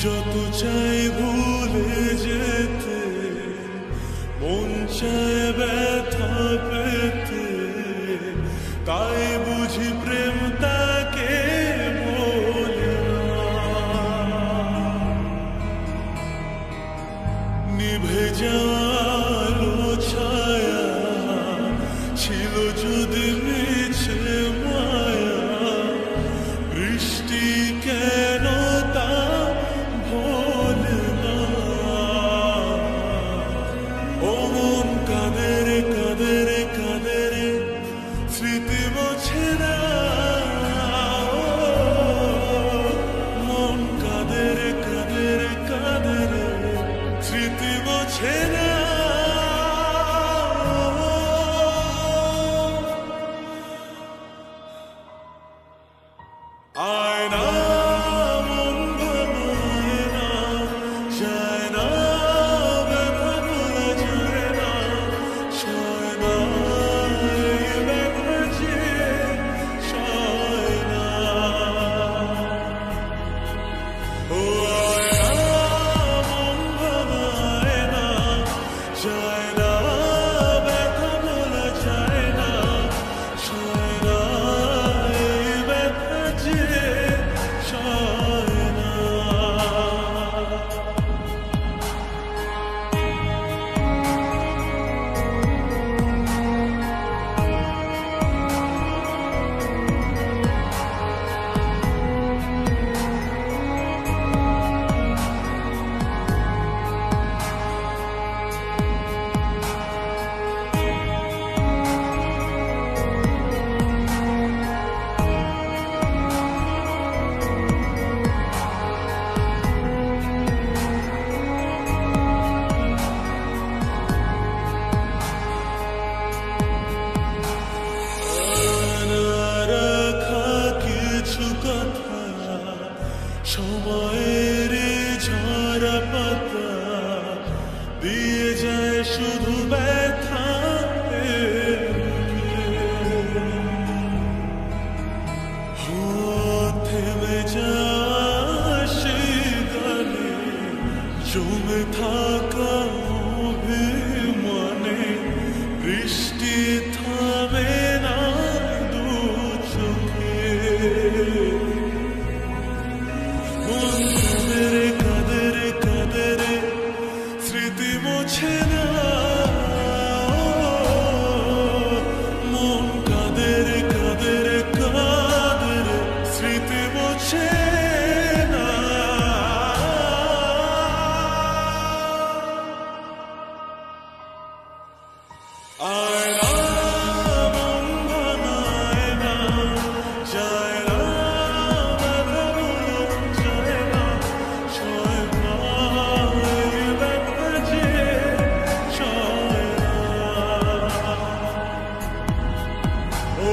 যত চাই ভুলে যেতে, মন চায় ব্যথা পেতে, তাই বুঝি প্রেম তাকে বলে না। নিভে যাওয়ার ছায়া ছিল যদি মিছে মায়া, বৃষ্টি কেন তা ভোলে না। ও মন কাঁদে রে কাঁদে রে কাঁদে রে, স্মৃতি মোছে না। মন কাঁদে রে কাঁদে রে কাঁদে রে, স্মৃতি মোছে না। আয়না মন ভাঙায় না, যায় না ব্যথা ভোলা যায় না, সয় না এই ব্যথা যে সয় না। ও আয়না মন ভাঙায় না, যায় না ব্যথা ভোলা যায় না, সয় না এই ব্যথা যে সয় না। সময়ের ঝরা পাতা দিয়ে যায় শুধু ব্যথা, থেমে যায় সেই গানে জমে থাকা অভিমানে, বৃষ্টি থামে না দু চোখে। মন কাঁদে রে কাঁদে রে কাঁদে রে, স্মৃতি মোছে না। মন কাঁদে রে কাঁদে রে কাঁদে রে, স্মৃতি মোছে না। আয়না মন ভাঙায় না, যায় না ব্যথা ভোলা যায় না, সয় না এই ব্যথা যে সয় না। ও